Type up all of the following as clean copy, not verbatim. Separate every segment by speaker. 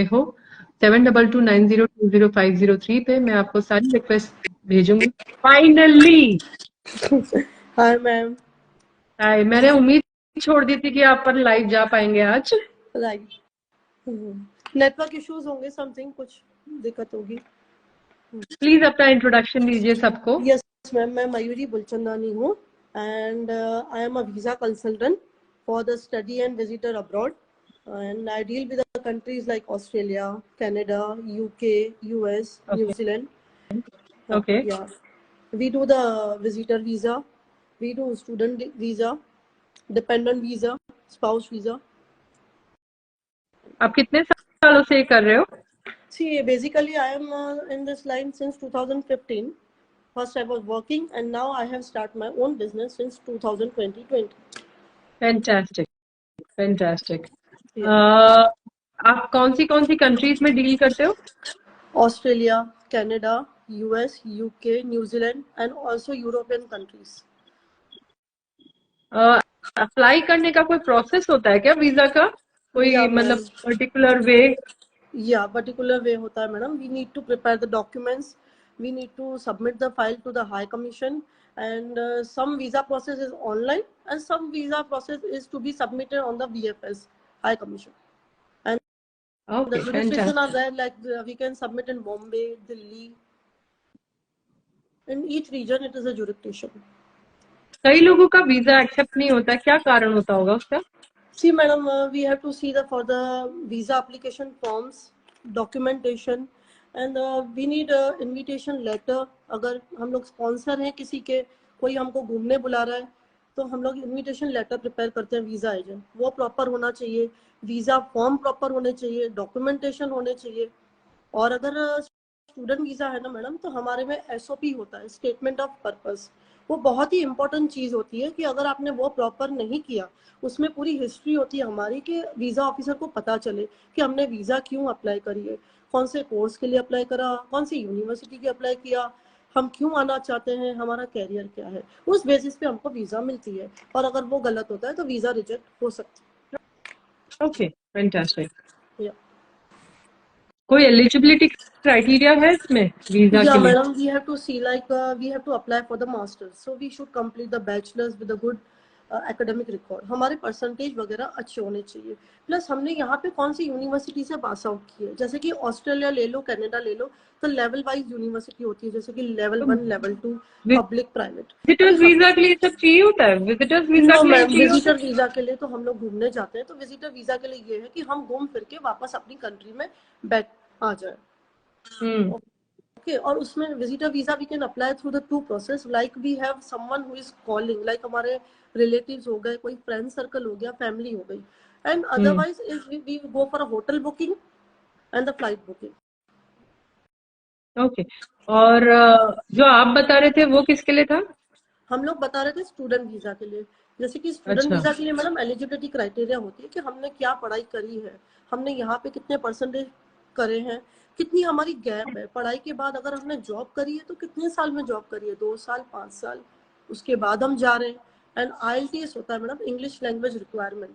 Speaker 1: हो 7229020503 पे मैं आपको सारी रिक्वेस्ट भेजूंगी। Finally
Speaker 2: hi ma'am.
Speaker 1: हाय, मैंने उम्मीद छोड़ दी थी कि आप पर लाइव जा पाएंगे आज।
Speaker 2: राइट, नेटवर्क इश्यूज होंगे, समथिंग कुछ दिक्कत होगी।
Speaker 1: प्लीज अपना इंट्रोडक्शन दीजिए सबको।
Speaker 2: यस मैम, मैं मयूरी बुलचंदानी हूँ and I am a visa consultant for the study and visitor abroad and I deal with the countries like Australia, Canada, UK, US, New Zealand.
Speaker 1: Okay.
Speaker 2: Yeah, we do the visitor visa, we do student visa, dependent visa, spouse visa.
Speaker 1: आप कितने सालों से ये कर रहे हो?
Speaker 2: See, basically I am in this line since 2015. First I was working and now I have started my own business since 2020.
Speaker 1: Fantastic, fantastic.
Speaker 2: Yeah.
Speaker 1: आप कौन सी कंट्रीज में डील करते हो?
Speaker 2: Australia, Canada, US, UK, New Zealand and also European countries.
Speaker 1: Apply करने का कोई process होता है क्या वीजा का? कोई
Speaker 2: Yeah,
Speaker 1: मतलब
Speaker 2: ma'am.
Speaker 1: Particular way?
Speaker 2: Yeah, particular way होता है madam. We need to prepare the documents. We need to submit the file to the High Commission, and some visa process is online and some visa process is to be submitted on the VFS High Commission. And the jurisdiction are there, like we can submit in Bombay, Delhi. In each region it is a jurisdiction.
Speaker 1: कई लोगों का visa accept नहीं होता, क्या कारण होता होगा उसका?
Speaker 2: See madam, we have to see for the visa application forms, documentation, and we need a invitation letter. अगर हम लोग स्पॉन्सर हैं किसी के, कोई हमको घूमने बुला रहा है, तो हम लोग इन्विटेशन लेटर प्रिपेयर करते हैं वीजा एजेंट, वो प्रॉपर होना चाहिए, वीजा फॉर्म प्रॉपर होने चाहिए, डॉक्यूमेंटेशन होने चाहिए। और अगर स्टूडेंट वीजा है ना मैडम, तो हमारे में SOP होता है, स्टेटमेंट ऑफ पर्पस। वो बहुत ही इंपॉर्टेंट चीज होती है कि अगर आपने वो प्रॉपर नहीं किया, उसमें पूरी हिस्ट्री होती है हमारी, कि वीजा ऑफिसर को पता चले कि हमने वीजा क्यों अप्लाई करी है, कौन से कोर्स के लिए अप्लाई करा, कौन सी यूनिवर्सिटी के अप्लाई किया, हम क्यों आना चाहते हैं, हमारा कैरियर क्या है, उस बेसिस पे हमको वीजा मिलती है। और अगर वो गलत होता है तो वीजा रिजेक्ट हो सकती है।
Speaker 1: Okay, fantastic.
Speaker 2: या
Speaker 1: कोई एलिजिबिलिटी क्राइटेरिया है इसमें वीजा के लिए?
Speaker 2: madam, we have to see, like we have to apply for the masters, so we should complete the bachelor's with a good academic record. हमारे परसेंटेज वगैरह अच्छे होने चाहिए, प्लस हमने यहाँ पे कौन सी यूनिवर्सिटी से पास आउट की है। जैसे कि ऑस्ट्रेलिया ले लो, कनाडा ले लो, तो लेवल वाइज यूनिवर्सिटी होती है, जैसे कि level 1, level 2, public, private.
Speaker 1: Visitors visa के लिए सब चाहिए होता है? विजिटर्स वीजा के लिए चाहिए होता है?
Speaker 2: विजिटर वीजा के लिए तो हम लोग घूमने जाते हैं, तो विजिटर वीजा के लिए ये है कि हम घूम फिर के वापस अपनी कंट्री में बैक आ जाए। Okay, और उसमें visitor visa we can apply through the 2 process, like we have someone who is calling, like हमारे रिलेटिव्स हो गए, कोई फ्रेंड सर्कल हो गया, फैमिली हो गई, and otherwise is we go for a hotel booking and the flight booking.
Speaker 1: Okay, और जो आप बता रहे थे वो किसके लिए था?
Speaker 2: हम लोग बता रहे थे स्टूडेंट वीजा के लिए। जैसे कि स्टूडेंट वीजा के लिए मैडम एलिजिबिलिटी क्राइटेरिया होती है कि हमने क्या पढ़ाई करी है, हमने यहाँ पे कितने परसेंटेज करे हैं, कितनी हमारी गैप है पढ़ाई के बाद, अगर हमने जॉब करी है तो कितने साल में जॉब करी है, 2 साल, 5 साल, उसके बाद हम जा रहे हैं। एंड IELTS होता है मैडम, इंग्लिश लैंग्वेज रिक्वायरमेंट,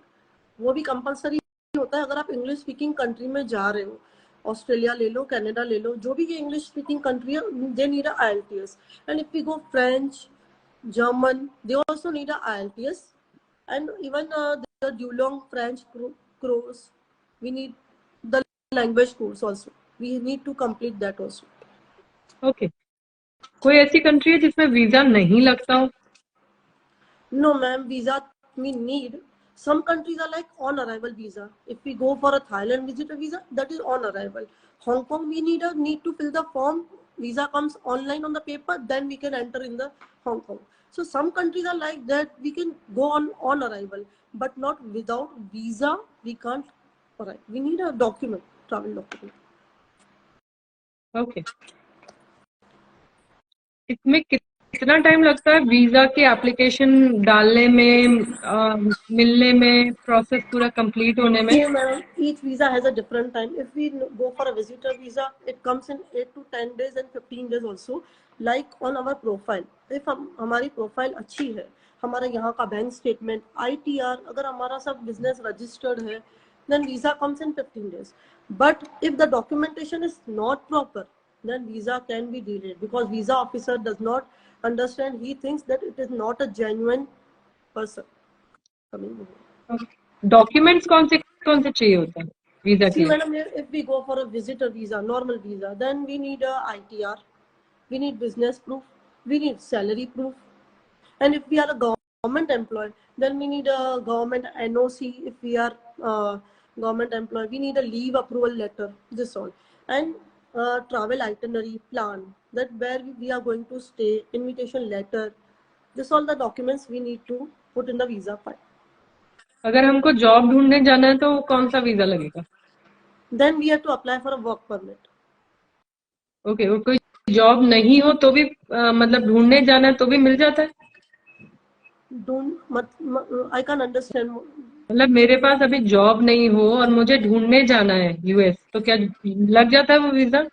Speaker 2: वो भी कंपलसरी होता है अगर आप इंग्लिश स्पीकिंग कंट्री में जा रहे हो। ऑस्ट्रेलिया ले लो, कनाडा ले लो, जो भी ये इंग्लिश स्पीकिंग कंट्री है, they need a IELTS। And if we go French, German, they also need a IELTS, and even the Dulong French course, we need the language course also. We need to complete that also.
Speaker 1: Okay, कोई ऐसी country है जिसमें visa नहीं लगता हो?
Speaker 2: No, ma'am, visa we need. Some countries are like on arrival visa. If we go for a Thailand visitor visa, that is on arrival. Hong Kong, we need to fill the form. Visa comes online on the paper, then we can enter in the Hong Kong. So some countries are like that. We can go on arrival, but not without visa. We can't arrive. We need a document, travel document.
Speaker 1: Okay, इसमें कितना time लगता है visa की application डालने में, मिलने में, process पूरा कंप्लीट होने में?
Speaker 2: Yeah, ma'am. Each visa has a different time. If we go for a visitor visa, it comes in 8 to 10 days and 15 days also. Like on our profile, if हमारी profile अच्छी है, हमारा यहाँ का bank statement, ITR, अगर हमारा सब business registered है, then visa comes in 15 days. But if the documentation is not proper, then visa can be delayed, because visa officer does not understand. He thinks that it is not a genuine person coming over.
Speaker 1: Documents कौन से चाहिए होता है visa के
Speaker 2: See,
Speaker 1: लिए?
Speaker 2: madam, if we go for a visitor visa, normal visa, then we need a ITR, we need business proof, we need salary proof. And if we are a government employee, then we need a government NOC. If we are government employee, we need a leave approval letter, this all. And travel itinerary plan, that where we are going to stay, invitation letter, this all the documents we need to put in the visa file.
Speaker 1: अगर हमको job ढूंढने जाना है तो कौन सा visa लगेगा?
Speaker 2: Then we have to apply for a work permit.
Speaker 1: Okay, और कोई जॉब नहीं हो तो भी मतलब ढूंढने जाना है तो भी मिल जाता है?
Speaker 2: I can't understand.
Speaker 1: मतलब मेरे पास अभी जॉब नहीं हो और मुझे ढूंढने जाना है यूएस, तो क्या लग जाता है वो वीजा?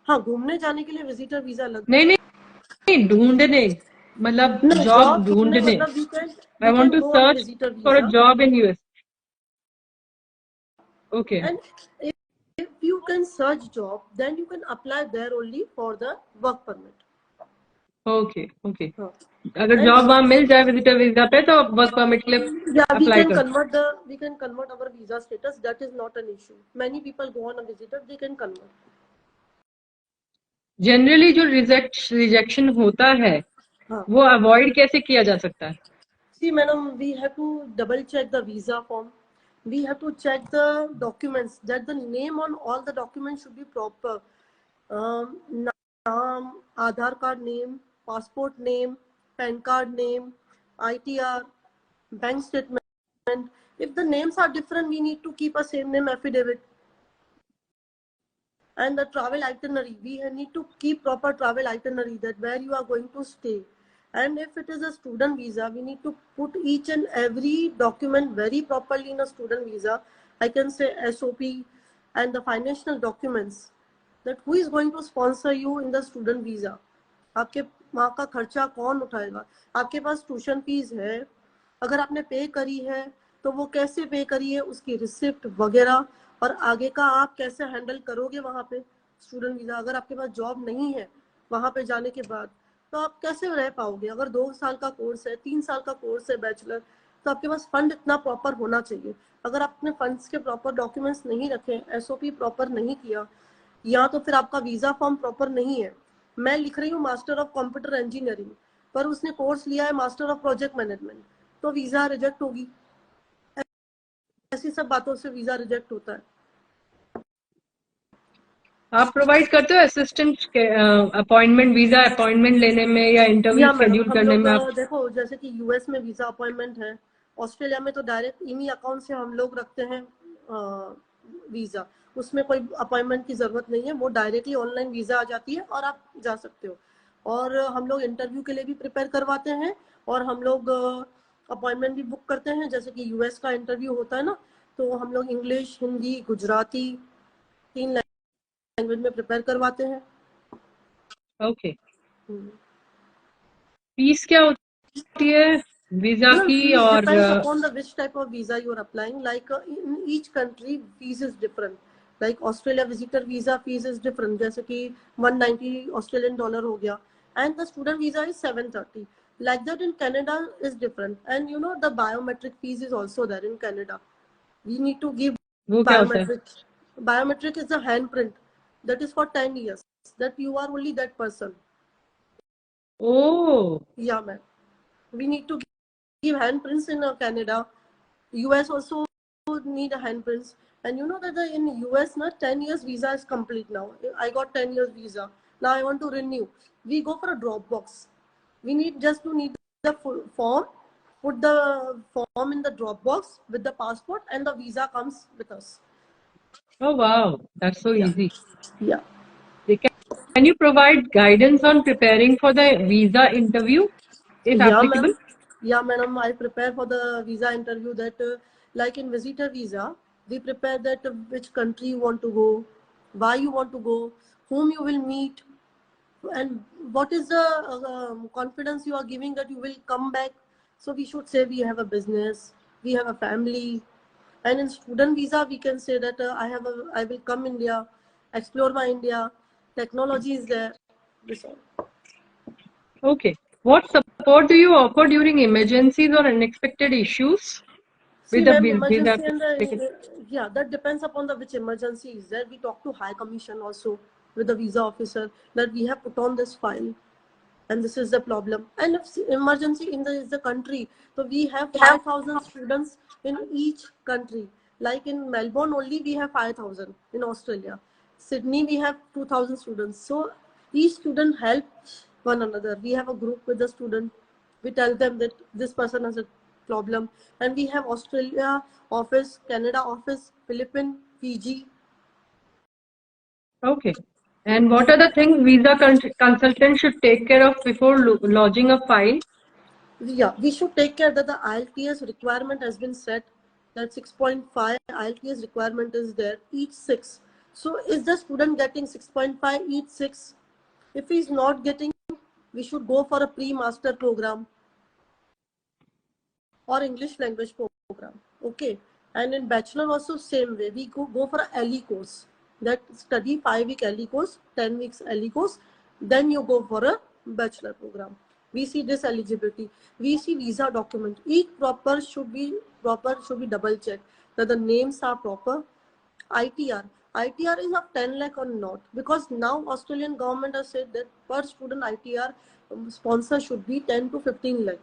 Speaker 2: हाँ, घूमने जाने के लिए विजिटर वीजा लग
Speaker 1: नहीं नहीं, ढूंढने, मतलब
Speaker 2: No,
Speaker 1: जॉब
Speaker 2: job ढूंढने
Speaker 1: ढूंढने।
Speaker 2: मतलब
Speaker 1: I
Speaker 2: we
Speaker 1: want
Speaker 2: can
Speaker 1: to
Speaker 2: go on
Speaker 1: search
Speaker 2: visitor
Speaker 1: for a
Speaker 2: visa.
Speaker 1: Job in US. Okay
Speaker 2: And if you can search job, then you can apply there only for the work permit.
Speaker 1: Okay okay,
Speaker 2: हाँ.
Speaker 1: अगर
Speaker 2: And
Speaker 1: job वहां मिल जाए visitor visa पे तो work permit के लिए
Speaker 2: yeah,
Speaker 1: apply कर।
Speaker 2: we can convert our visa status. That is not an issue. Many people go on a visitor, they can convert.
Speaker 1: Generally जो रिजेक्शन होता है
Speaker 2: हाँ.
Speaker 1: वो अवॉइड कैसे किया जा सकता है?
Speaker 2: See, madam, we have to double check the visa form. We have to check the documents, that the name on all the documents should be proper. Naam, Aadhaar card name, passport name, PAN card name, ITR, bank statement. If the names are different, we need to keep a same name affidavit. And the travel itinerary, we need to keep proper travel itinerary, that where you are going to stay. And if it is a student visa, we need to put each and every document very properly in a student visa. I can say SOP and the financial documents, that who is going to sponsor you in the student visa. आपके वहाँ का खर्चा कौन उठाएगा? आपके पास tuition fees है, अगर आपने पे करी है तो वो कैसे पे करी है, उसकी रिसिप्ट वगैरह, और आगे का आप कैसे हैंडल करोगे वहाँ पे स्टूडेंट वीजा। अगर आपके पास जॉब नहीं है वहाँ पे जाने के बाद, तो आप कैसे रह पाओगे? अगर 2 साल का कोर्स है, 3 साल का कोर्स है बैचलर, तो आपके पास फंड इतना प्रॉपर होना चाहिए। अगर आपने फंड्स के प्रॉपर डॉक्यूमेंट्स नहीं रखे, SOP प्रॉपर नहीं किया, या तो फिर आपका वीजा फॉर्म प्रॉपर नहीं है। मैं लिख रही हूँ मास्टर ऑफ कंप्यूटर इंजीनियरिंग, पर उसने कोर्स लिया है मास्टर ऑफ प्रोजेक्ट मैनेजमेंट, तो वीजा रिजेक्ट होगी। ऐसी सब बातों से वीजा रिजेक्ट होता है।
Speaker 1: आप प्रोवाइड करते हो असिस्टेंट अपॉइंटमेंट, वीजा अपॉइंटमेंट लेने में या इंटरव्यू शेड्यूल करने में? आप
Speaker 2: देखो, जैसे कि यूएस में वीजा अपॉइंटमेंट है, ऑस्ट्रेलिया में तो डायरेक्ट इन्हीं अकाउंट से हम लोग रखते हैं वीजा, उसमें कोई अपॉइंटमेंट की जरूरत नहीं है, वो डायरेक्टली ऑनलाइन वीजा आ जाती है और आप जा सकते हो। और हम लोग इंटरव्यू के लिए भी प्रिपेयर करवाते हैं, और हम लोग अपॉइंटमेंट भी बुक करते हैं। जैसे कि यूएस का इंटरव्यू होता है ना, तो हम लोग इंग्लिश, हिंदी, गुजराती 3 लैंग्वेज में प्रिपेयर करवाते हैं।
Speaker 1: ओके, फीस क्या होती है वीजा की? और
Speaker 2: depends upon the which type of visa you are applying. Like in each country fees is different. Like Australia visitor visa fees is different, जैसे कि 190 Australian dollar हो गया, and the student visa is 730. Like that in Canada is different, and you know the biometric fees is also there in Canada. We need to give
Speaker 1: वो क्या होता है?
Speaker 2: biometric. Biometric is a handprint that is for 10 years, that you are only that person.
Speaker 1: Oh,
Speaker 2: Yeah, ma'am. We need to give handprints in Canada. US also need a handprints. And you know that in US, 10 years visa is complete now. I got 10 years visa. Now I want to renew. We go for a Dropbox. We need the full form. Put the form in the Dropbox with the passport, and the visa comes with us.
Speaker 1: oh wow, that's so
Speaker 2: Yeah.
Speaker 1: easy.
Speaker 2: Yeah.
Speaker 1: Can you provide guidance on preparing for the visa interview, if
Speaker 2: Yeah,
Speaker 1: applicable?
Speaker 2: ma'am. Yeah, madam. I prepare for the visa interview, that like in visitor visa, we prepare that which country you want to go, why you want to go, whom you will meet, and what is the confidence you are giving that you will come back. So we should say we have a business, we have a family, And in student visa, we can say that I will come India, explore my India, technology is there. This all.
Speaker 1: Okay. What support do you offer during emergencies or unexpected issues
Speaker 2: See,
Speaker 1: with the
Speaker 2: ma'am,
Speaker 1: visa
Speaker 2: emergency and
Speaker 1: application?
Speaker 2: yeah, that depends upon the which emergency is there. We talk to High Commission also with the visa officer that we have put on this file, and this is the problem. And if emergency in the country, so we have 5,000 students in each country. Like in Melbourne only, we have 5,000. In Australia, Sydney, we have 2,000 students. So each student helps one another. We have a group with the student. We tell them that this person has a problem, and we have Australia office, Canada office, Philippines, Fiji.
Speaker 1: Okay. And what are the things visa consultant should take care of before lodging a file?
Speaker 2: Yeah, we should take care that the IELTS requirement has been set, that 6.5 IELTS requirement is there each 6. So is the student getting 6.5 each 6? If he's not getting, we should go for a pre-master program or English language program. Okay. And in bachelor also same way, we go for a LE course, that study 5-week LE course, 10 weeks LE course, then you go for a bachelor program. We see this eligibility, we see visa document, each should be double checked that the names are proper. ITR is of 10 lakh or not, because now Australian government has said that per student ITR sponsor should be 10 to 15 lakh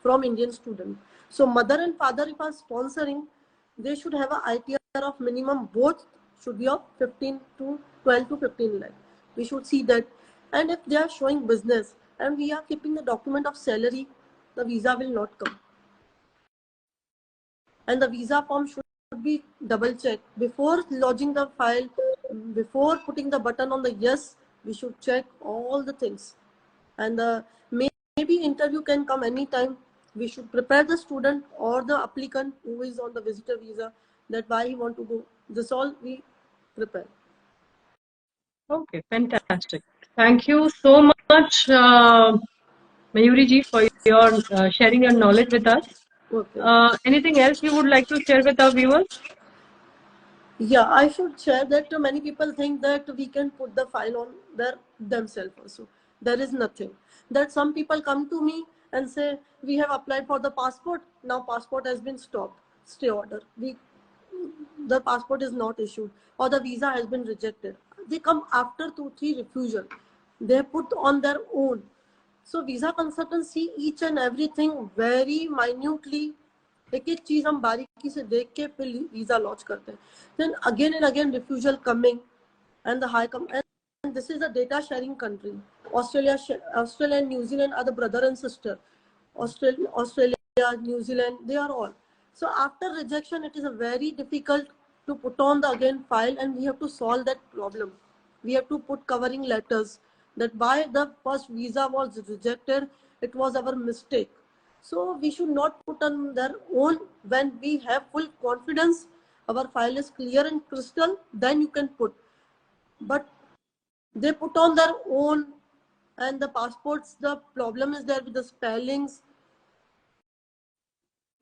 Speaker 2: from Indian student. So mother and father, if are sponsoring, they should have a ITR of minimum, both should be of 15 to 12 to 15 lakh. We should see that. And if they are showing business and we are keeping the document of salary, the visa will not come. And the visa form should be double checked before lodging the file, before putting the button on the yes. We should check all the things. And maybe interview can come anytime. We should prepare the student or the applicant who is on the visitor visa that why he want to go. This all we prepare.
Speaker 1: Okay, fantastic. Thank you so much, Mayuri ji, for your sharing your knowledge with us.
Speaker 2: Okay.
Speaker 1: Anything else you would like to share with our viewers?
Speaker 2: Yeah, I should share that many people think that we can put the file on themselves also. There is nothing. That some people come to me and say, we have applied for the passport. Now passport has been stopped. Stay order. The passport is not issued or the visa has been rejected. They come after 2-3 refusal. They put on their own. So visa consultants see each and everything very minutely. एक एक चीज हम बारीकी से देख के फिर visa launch करते हैं. Then again and again refusal coming, and the and this is a data sharing country. Australia and New Zealand are the brother and sister. Australia, New Zealand, they are all. So after rejection, it is a very difficult to put on the again file, and we have to solve that problem. We have to put covering letters that why the first visa was rejected. It was our mistake. So we should not put on their own. When we have full confidence, our file is clear and crystal, then you can put. But they put on their own, and the passports, the problem is there with the spellings.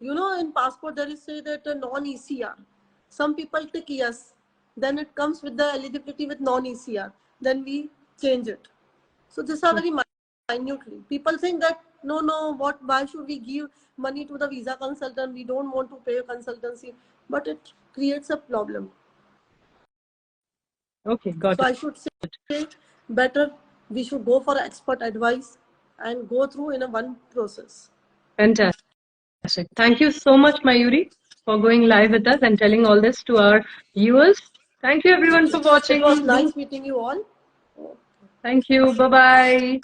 Speaker 2: You know, in passport there is say that non-ECR. Some people tick yes, then it comes with the eligibility with non-ECR. Then we change it. So these are very minutely. People think that no, why should we give money to the visa consultant? We don't want to pay consultancy, but it creates a problem.
Speaker 1: Okay, got
Speaker 2: so
Speaker 1: it.
Speaker 2: I should say better we should go for expert advice and go through in a one process.
Speaker 1: Fantastic. Thank you so much, Mayuri, for going live with us and telling all this to our viewers. Thank you everyone for watching.
Speaker 2: It was nice meeting you all.
Speaker 1: Thank you. Bye-bye.